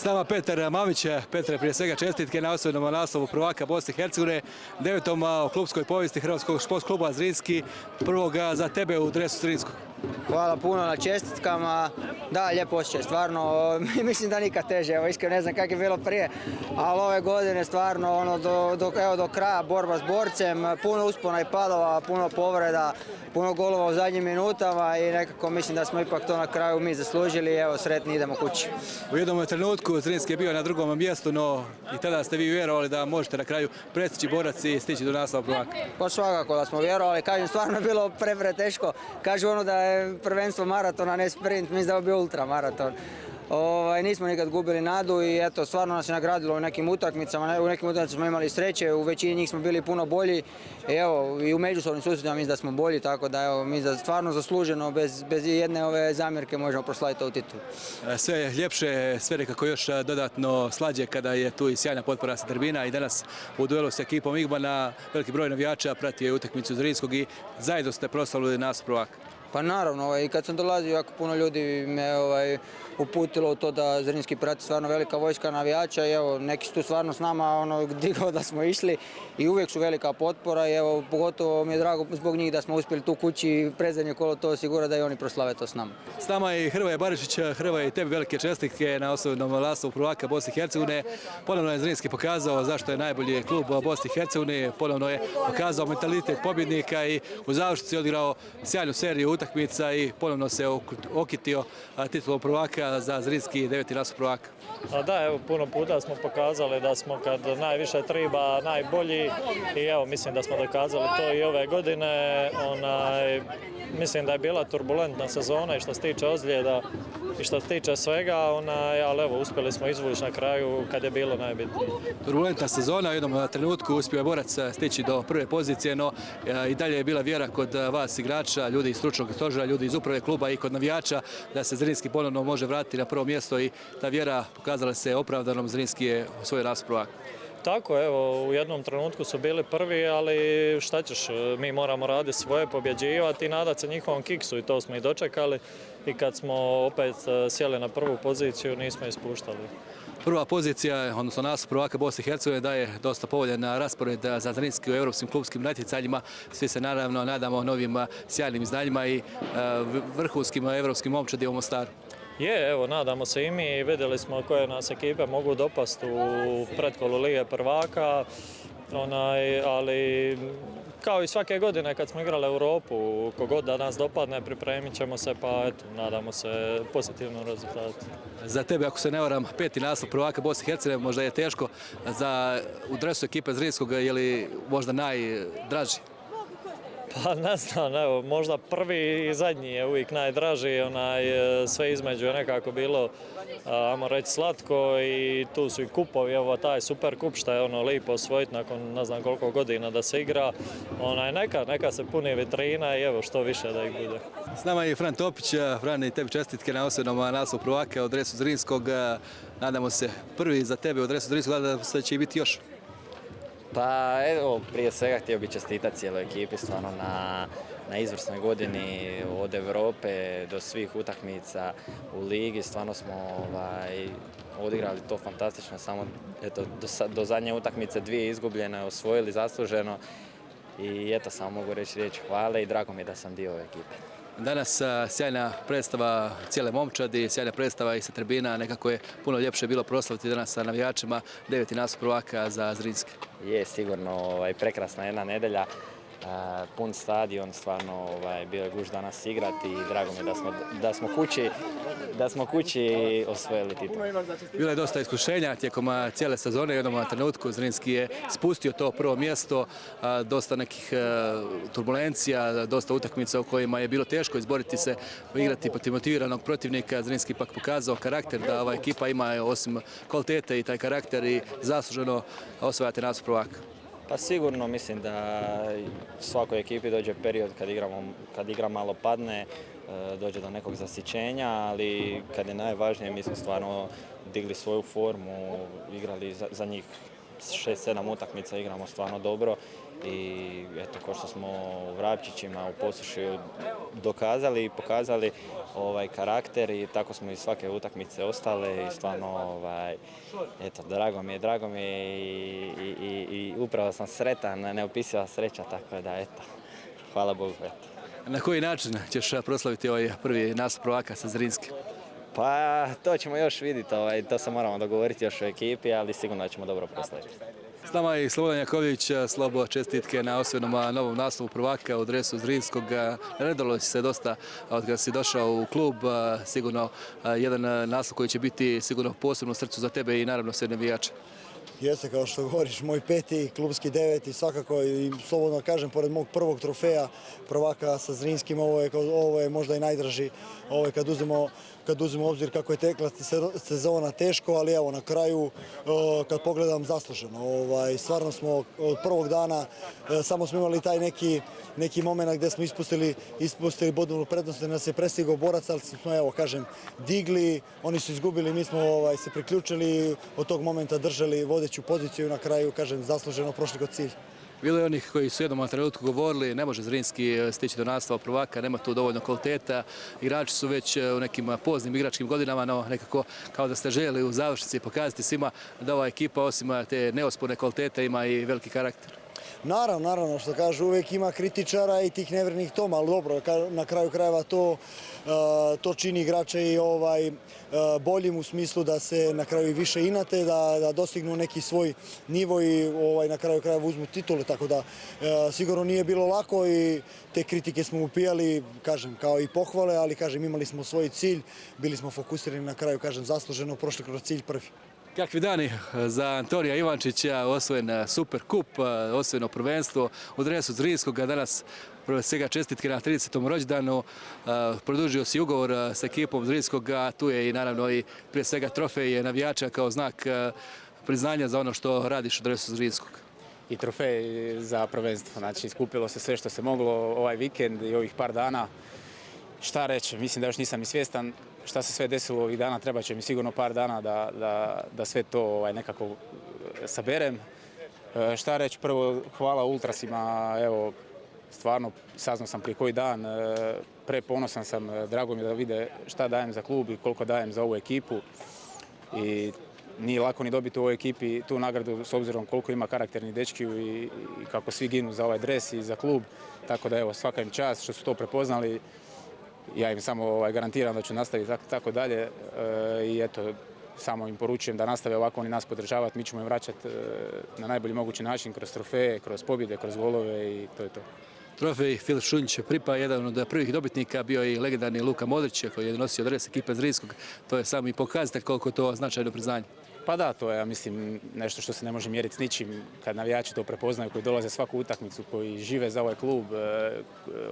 S nama Petar Mamić. Petre, prije svega čestitke na osvojenom naslovu prvaka Bosne i Hercegovine, 9. u klubskoj povijesti Hrvatskog športskog kluba Zrinski, prvog za tebe u dresu Zrinskog. Hvala puno na čestitkama. Da, lijep osjećaj, stvarno, mislim da nikad teže, evo iskreno ne znam kako je bilo prije, ali ove godine stvarno do kraja borba s borcem, puno uspona i padova, puno povreda, puno golova u zadnjim minutama i nekako mislim da smo ipak to na kraju mi zaslužili i evo sretni idemo kući. U jednom trenutku Zrinski je bio na drugom mjestu, no i tada ste vi vjerovali da možete na kraju prestići borac i stići do naslova prvaka. Pa svakako da smo vjerovali, kažem stvarno je bilo preteško, kažu da je prvenstvo maratona, ne sprint, mislim da je bio ultramaraton. Nismo nikad gubili nadu i eto, stvarno nas je nagradilo u nekim utakmicama. U nekim utakmicama smo imali sreće, u većini njih smo bili puno bolji. I u međusobnim susretima mislim da smo bolji, tako da evo, mislim da stvarno zasluženo, bez jedne ove zamjerke možemo proslaviti ovu titulu. Sve je ljepše, sve nekako još dodatno slađe kada je tu i sjajna potpora sa tribina i danas u duelu s ekipom Igmana veliki broj navijača pratio je utakmicu Zrinskog i zajedno ste proslavili nas prvaka. Pa naravno, i kad sam dolazio, jako puno ljudi me uputilo u to da Zrinski prati stvarno velika vojska navijača i evo, neki su tu stvarno s nama digao da smo išli i uvijek su velika potpora i evo, pogotovo mi je drago zbog njih da smo uspjeli tu kući predzadnje kolo to osigura da i oni proslave to s nama. S nama je i Hrvoje Barišić. Hrvoje, i tebi velike čestitke na osvojenom naslovu prvaka Bosne i Hercegovine. Ponovno je Zrinski pokazao zašto je najbolji klub Bosne i Hercegovine, ponovno je pokazao mentalitet pobjednika i u završnici odigrao sjajnu seriju utakmica i ponovno se okitio titulom prvaka za Zrinski 9. naslov prvaka. Da, evo, puno puta smo pokazali da smo kad najviše treba najbolji i evo, mislim da smo dokazali to i ove godine. Mislim da je bila turbulentna sezona i što se tiče ozljeda i što se tiče svega, ali evo, uspjeli smo izvući na kraju kad je bilo najbitnije. Turbulentna sezona, u jednom trenutku uspio je borac stići do prve pozicije, no i dalje je bila vjera kod vas igrača, ljudi iz stručnog stožera, ljudi iz uprave kluba i kod navijača da se Zrinski ponovno može vratiti na prvo mjesto i ta vjera pokazala se opravdanom. Zrinski je svoj naslov prvaka. Tako, evo, u jednom trenutku su bili prvi, ali šta ćeš, mi moramo raditi svoje, pobjeđivati i nadati se njihovom kiksu i to smo i dočekali i kad smo opet sjeli na prvu poziciju nismo ispuštali. Prva pozicija, odnosno naslov prvaka Bosne i Hercegovine, daje dosta povoljan raspored za Zrinski u europskim klubskim natjecanjima. Svi se naravno nadamo novim sjajnim izdanjima i vrhunskim europskim momčadima u Mostaru. Evo, nadamo se i mi i vidjeli smo koje nas ekipe mogu dopasti u pretkolu Lige prvaka, ali kao i svake godine kad smo igrali Europu, kogod da nas dopadne, pripremit ćemo se, pa eto, nadamo se pozitivnom rezultatu. Za tebe, ako se ne varam, 5. naslov prvaka Bosne i Hercegovine možda je teško u dresu ekipe Zrinskog, je li možda najdraži? Pa ne znam, evo, možda prvi i zadnji je uvijek najdraži, sve između je nekako bilo, ajmo reći, slatko i tu su i kupovi, evo taj super kup što je lipo osvojiti nakon ne znam koliko godina da se igra, neka se puni vitrina i evo što više da ih bude. S nama je i Fran Topić. Fran, i tebi čestitke na osvojenom naslovu prvaka u dresu Zrinskog. Nadamo se prvi za tebe u dresu Zrinskog, nadamo se da će i biti još. Pa evo, prije svega htio bih čestitati cijeloj ekipi stvarno na izvrsnoj godini od Europe do svih utakmica u ligi. Stvarno smo odigrali to fantastično, samo eto, do zadnje utakmice 2 izgubljene, osvojili zasluženo i eto, samo mogu reći riječ hvale i drago mi je da sam dio ove ekipe. Danas sjajna predstava cijele momčadi, sjajna predstava i sa tribina, nekako je puno ljepše bilo proslaviti danas sa navijačima 9. naslov prvaka za Zrinski. Je, sigurno, prekrasna jedna nedelja, pun stadion, stvarno bio je gušt danas igrati i drago mi je da smo kući osvojili titul. Bilo je dosta iskušenja tijekom cijele sezone, u jednom trenutku Zrinski je spustio to prvo mjesto, dosta nekih turbulencija, dosta utakmica u kojima je bilo teško izboriti se, igrati protiv motiviranog protivnika. Zrinski pak pokazao karakter da ova ekipa ima osim kvalitete i taj karakter i zasluženo osvajati naslov prvaka. Pa sigurno mislim da svakoj ekipi dođe period kad igra malo padne, dođe do nekog zasićenja, ali kad je najvažnije mi smo stvarno digli svoju formu, igrali za njih 6-7 utakmica, igramo stvarno dobro i eto, ko što smo u Vrapčićima u Posušju dokazali i pokazali karakter i tako smo i svake utakmice ostale i stvarno eto, drago mi je i upravo sam sretan, neopisiva sreća, tako da eto, hvala Bogu. Eto. Na koji način ćeš proslaviti ovaj prvi nastup prvaka sa Zrinski? Pa to ćemo još vidjeti, to se moramo dogovoriti još u ekipi, ali sigurno da ćemo dobro proslaviti. S nama je i Slobodan Jakovljević. Slobo, čestitke na osvojenom novom naslovu prvaka u dresu Zrinskog. Redalo si se dosta od kada si došao u klub, sigurno jedan naslov koji će biti sigurno posebno u srcu za tebe i naravno sve navijače. Jeste, kao što govoriš, moj peti, klubski deveti, svakako i slobodno kažem, pored mog prvog trofeja prvaka sa Zrinskim, ovo je možda i najdraži kad uzmemo obzir kako je tekla sezona teško, ali evo na kraju kad pogledam zasluženo. Stvarno smo od prvog dana samo smo imali taj neki moment gdje smo ispustili bodovnu prednost, nas je prestigao borac, ali smo, evo kažem, digli, oni su izgubili, mi smo se priključili, od tog momenta držali vodeću poziciju i na kraju, kažem, zasluženo prošli kod cilj. Bilo je onih koji su jednom trenutku govorili ne može Zrinski stići do naslova prvaka, nema tu dovoljno kvaliteta. Igrači su već u nekim poznim igračkim godinama, no nekako kao da ste željeli u završnici pokazati svima da ova ekipa osim te neosporne kvalitete ima i veliki karakter. Naravno, što kažu, uvijek ima kritičara i tih nevjernih toma, ali dobro, na kraju krajeva to čini igrače i boljim u smislu da se na kraju i više inate, da dostignu neki svoj nivo i na kraju krajeva uzmu titulu, tako da sigurno nije bilo lako i te kritike smo upijali, kažem, kao i pohvale, ali kažem, imali smo svoj cilj, bili smo fokusirani na kraju, kažem, zasluženo, prošli kroz cilj prvi. Kakvi dani za Antonija Ivančića, osvojen Super kup, osvojeno prvenstvo u dresu Zrinskog, danas prvo svega čestitke na 30. rođendanu, produžio si ugovor s ekipom Zrinskog, a tu je i naravno i prije svega trofej navijača kao znak priznanja za ono što radiš u dresu Zrinskog. I trofej za prvenstvo, znači skupilo se sve što se moglo ovaj vikend i ovih par dana. Šta reći, mislim da još nisam i svjestan šta se sve desilo ovih dana, treba će mi sigurno par dana da sve to nekako saberem. Šta reći, prvo hvala Ultrasima, evo, stvarno saznao sam prije koji dan, preponosan sam, drago mi je da vide šta dajem za klub i koliko dajem za ovu ekipu. I nije lako ni dobiti u ovoj ekipi tu nagradu s obzirom koliko ima karakternih dečki i kako svi ginu za ovaj dres i za klub. Tako da evo, svaka im čast što su to prepoznali. Ja im samo garantiram da ću nastaviti tako dalje i eto, samo im poručujem da nastave ovako oni nas podržavati, mi ćemo im vraćati na najbolji mogući način kroz trofeje, kroz pobjede, kroz golove i to je to. Trofej Filip Šunjić pripa, jedan od prvih dobitnika, bio i legendarni Luka Modrić koji je nosio dres ekipe Zrinskog. To je samo i pokazatelj koliko je to značajno priznanje. Pa da, to je, ja mislim, nešto što se ne može mjeriti s ničim kad navijači to prepoznaju, koji dolaze svaku utakmicu, koji žive za ovaj klub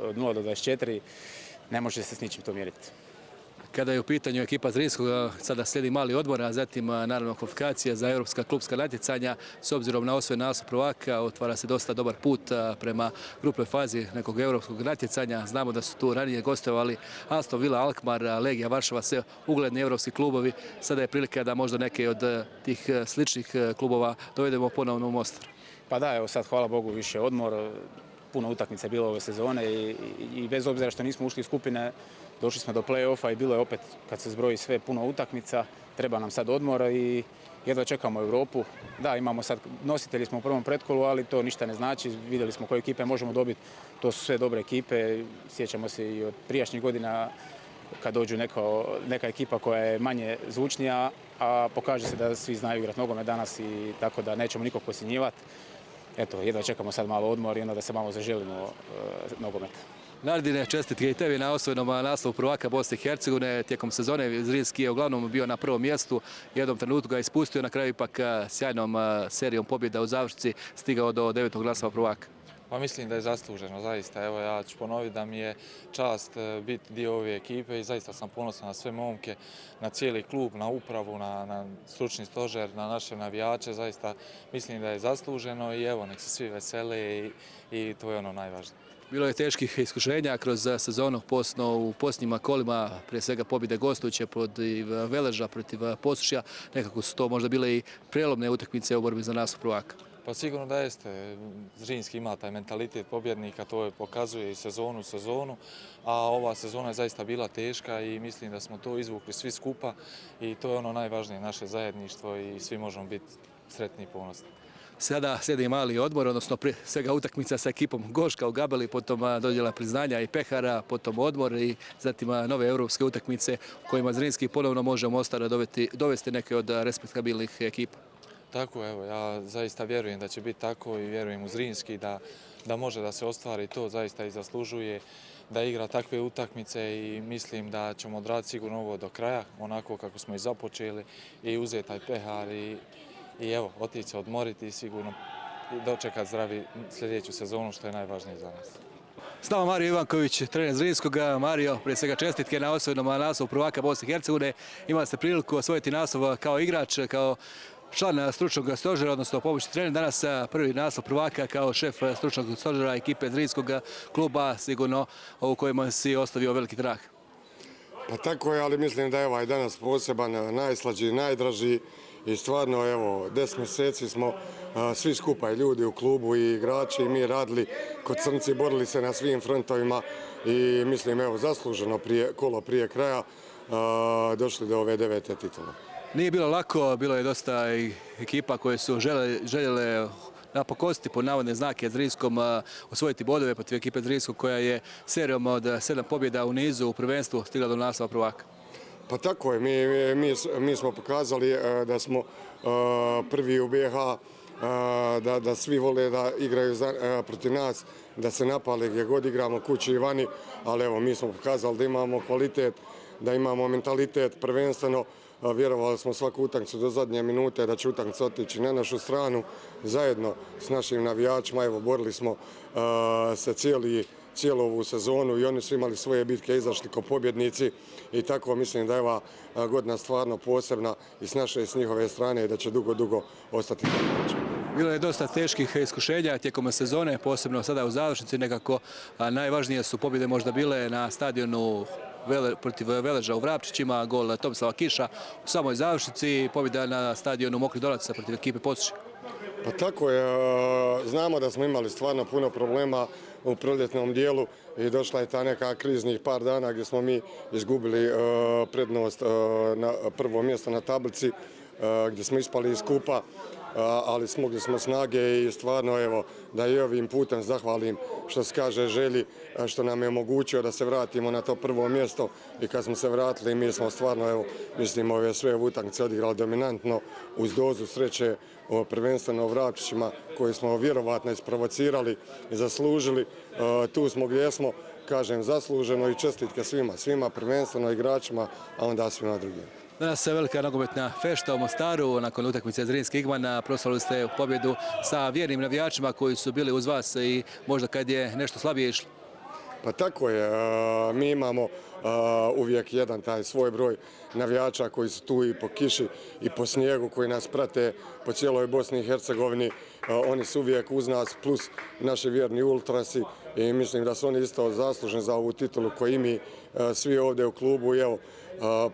od 0 do 24, ne može se s ničim to mjeriti. Kada je u pitanju ekipa Zrinskog, sada slijedi mali odmor, a zatim naravno kvalifikacija za europska klubska natjecanja. S obzirom na osvojen naslov prvaka, otvara se dosta dobar put prema grupnoj fazi nekog europskog natjecanja. Znamo da su tu ranije gostovali Aston Villa, Alkmaar, Legija Varšava, sve ugledni europski klubovi. Sada je prilika da možda neke od tih sličnih klubova dovedemo ponovno u Mostar. Pa da, evo sad hvala Bogu više odmor. Puno utakmica je bilo ove sezone i bez obzira što nismo ušli u skupine, došli smo do play-offa i bilo je opet, kad se zbroji sve, puno utakmica. Treba nam sad odmor i jedva čekamo Europu. Da, imamo sad, nositelji smo u prvom pretkolu, ali to ništa ne znači. Vidjeli smo koje ekipe možemo dobiti. To su sve dobre ekipe. Sjećamo se i od prijašnjih godina kad dođu neka ekipa koja je manje zvučnija, a pokaže se da svi znaju igrati nogomet danas i tako da nećemo nikog podcjenjivati. Eto, jedva čekamo sad malo odmor i onda da se malo zaželimo nogomet. Nardine, čestitke i tebi na osvojenom naslovu prvaka Bosne i Hercegovine. Tijekom sezone Zrinski je uglavnom bio na prvom mjestu, jednom trenutku ga ispustio, na kraju ipak sjajnom serijom pobjeda u završnici stigao do 9. naslova prvaka. Pa mislim da je zasluženo, zaista. Evo, ja ću ponoviti da mi je čast biti dio ove ekipe i zaista sam ponosan na sve momke, na cijeli klub, na upravu, na stručni stožer, na naše navijače. Zaista mislim da je zasluženo i evo, nek se svi vesele i to je ono najvažnije. Bilo je teških iskušenja kroz sezonu, posebno u posljednjima kolima, prije svega pobjede gostujuće protiv Veleža, protiv Posušja. Nekako su to možda bile i prijelomne utakmice u borbi za naslov prvaka. Pa sigurno da jeste. Zrinski ima taj mentalitet pobjednika, to je pokazuje i sezonu u sezonu, a ova sezona je zaista bila teška i mislim da smo to izvukli svi skupa i to je ono najvažnije, naše zajedništvo i svi možemo biti sretni i ponosni. Sada slijedi mali odmor, odnosno prije svega utakmica sa ekipom Goška u Gabeli, potom dodjela priznanja i pehara, potom odmor i zatim nove europske utakmice u kojima Zrinski ponovno može Mostar dovesti neke od respektabilnih ekipa. Tako, evo, ja zaista vjerujem da će biti tako i vjerujem u Zrinski da može da se ostvari to, zaista i zaslužuje da igra takve utakmice i mislim da ćemo odraditi sigurno ovo do kraja, onako kako smo i započeli i uzeti taj pehar i evo, otići se odmoriti i sigurno dočekati zdravi sljedeću sezonu, što je najvažnije za nas. S nama Mario Ivanković, trener Zrinskog. Mario, prije svega čestitke na osvojenom naslovu prvaka Bosne i Hercegovine. Imali ste priliku osvojiti naslov kao igrač, kao član stručnog stožera, odnosno pomoćni trener. Danas prvi naslov prvaka kao šef stručnog stožera ekipe Zrinskog kluba, sigurno u kojima si ostavio veliki trag. Pa tako je, ali mislim da je ovaj danas poseban, najslađi, najdraži i stvarno, evo, 10 mjeseci smo svi skupa, i ljudi u klubu i igrači i mi radili kod Crnci, borili se na svim frontovima i mislim, evo, zasluženo kolo prije kraja došli do ove 9. titule. Nije bilo lako, bilo je dosta ekipa koje su željele napokositi po navodne znake Zrinskom, osvojiti bodove protiv ekipe Zrinskog koja je serijom od 7 pobjeda u nizu u prvenstvu stigla do naslova prvaka. Pa tako je, mi smo pokazali da smo prvi u BiH, da svi vole da igraju protiv nas, da se napale gdje god igramo, kući i vani, ali evo, mi smo pokazali da imamo kvalitet, da imamo mentalitet prvenstveno. Vjerovali smo svaku utakmicu do zadnje minute da će utakmica otići na našu stranu. Zajedno s našim navijačima, evo, borili smo se cijelu ovu sezonu i oni su imali svoje bitke, izašli kao pobjednici i tako mislim da je ova godina stvarno posebna i s naše i s njihove strane i da će dugo ostati tako. Bilo je dosta teških iskušenja tijekom sezone, posebno sada u završnici. Nekako najvažnije su pobjede možda bile na stadionu protiv Veleža u Vrapčićima, gol Tomislava Kiša u samoj završnici, pobjeda na stadionu Mokri Dolac protiv ekipe Posušje. Pa tako je, znamo da smo imali stvarno puno problema u proljetnom dijelu i došla je ta neka kriznih par dana gdje smo mi izgubili prednost na prvo mjesto na tablici, gdje smo ispali iz kupa, ali smogli smo snage i stvarno, evo, da i ovim putem zahvalim što se kaže Želji, što nam je omogućio da se vratimo na to prvo mjesto i kad smo se vratili mi smo stvarno, evo, mislim, ove sve utakmice odigrali dominantno uz dozu sreće, prvenstveno u Vrapčićima koji smo vjerovatno isprovocirali i zaslužili. Tu smo gdje smo, kažem, zasluženo i čestitke svima prvenstveno igračima, a onda svima drugim. Danas je velika nogometna fešta u Mostaru. Nakon utakmice Zrinski Igman proslavili ste pobjedu sa vjernim navijačima koji su bili uz vas i možda kad je nešto slabije išlo. Pa tako je, mi imamo uvijek jedan taj svoj broj navijača koji su tu i po kiši i po snijegu, koji nas prate po cijeloj Bosni i Hercegovini. Oni su uvijek uz nas, plus naši vjerni ultrasi i mislim da su oni isto zaslužni za ovu titulu koju i mi svi ovdje u klubu. I evo,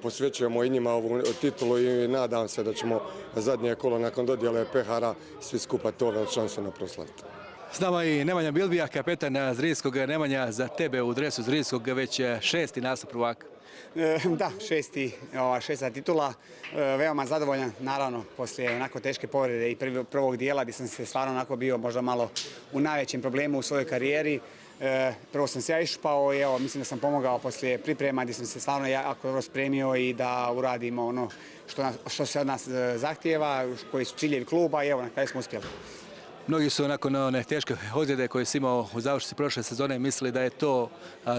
posvećujemo i njima ovu titulu i nadam se da ćemo zadnje kolo nakon dodjele pehara svi skupa to veličanstveno proslaviti. S nama i Nemanja Bilbija, kapetan Zrinskog. Nemanja, za tebe u dresu Zrinskog već 6. naslov prvaka. Da, šesta titula. Veoma zadovoljan, naravno, poslije onako teške povrede i prvog dijela gdje sam se stvarno onako bio možda malo u najvećem problemu u svojoj karijeri. Prvo sam se ja išpao i evo, mislim da sam pomogao poslije priprema gdje sam se stvarno jako dobro spremio i da uradimo ono što se od nas zahtijeva, koji su ciljevi kluba i evo, na kraju smo uspjeli. Mnogi su nakon one teške ozljede koje si imao u završnici prošle sezone mislili da je to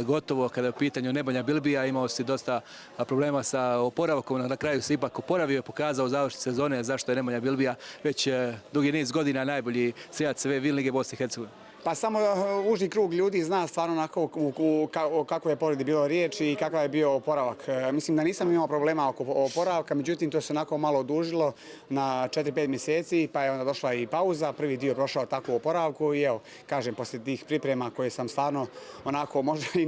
gotovo kada je u pitanju Nemanja Bilbija. Imao si dosta problema sa oporavkom, na kraju se ipak oporavio i pokazao u završnici sezone zašto je Nemanja Bilbija već dugi niz godina najbolji strelac sve Lige Bosne i Hercegovine. Pa samo uži krug ljudi zna stvarno onako o kakvoj je povredi bilo riječ i kakav je bio oporavak. Mislim da nisam imao problema oko oporavka, međutim to se onako malo odužilo na 4-5 mjeseci, pa je onda došla i pauza. Prvi dio prošao tako u oporavku i evo, kažem, poslije tih priprema koje sam stvarno onako možda i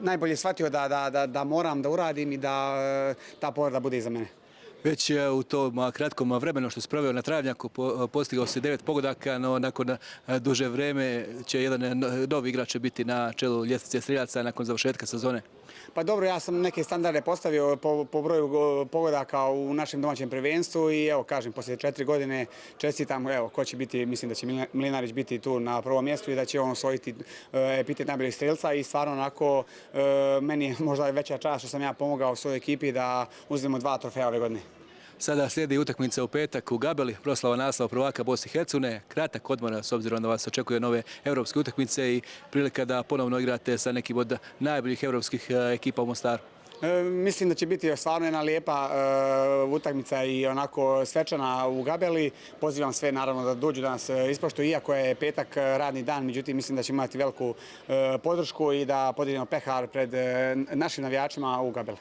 najbolje shvatio da moram da uradim i da ta povreda bude iza mene. Već u tom kratkom vremenu što se proveo na travnjaku postigao se 9 pogodaka, no nakon duže vreme će jedan novi igrač biti na čelu ljestvice streljaca nakon završetka sezone. Pa dobro, ja sam neke standarde postavio po broju pogodaka u našem domaćem prvenstvu i evo kažem, poslije 4 godine čestitam, evo ko će biti, mislim da će Mlinarić biti tu na prvom mjestu i da će on osvojiti epitet najboljeg strelca i stvarno onako meni je možda veća čast što sam ja pomogao svojoj ekipi da uzmemo 2 trofeja ove godine. Sada slijedi utakmica u petak u Gabeli, proslava naslova prvaka Bosne i Hercegovine, kratak odmor s obzirom da vas očekuje nove europske utakmice i prilika da ponovno igrate sa nekim od najboljih europskih ekipa u Mostaru. Mislim da će biti stvarno jedna lijepa utakmica i onako svečana u Gabeli. Pozivam sve naravno da dođu da nas ispoštuju, iako je petak radni dan, međutim mislim da ćemo imati veliku podršku i da podijelimo pehar pred našim navijačima u Gabeli.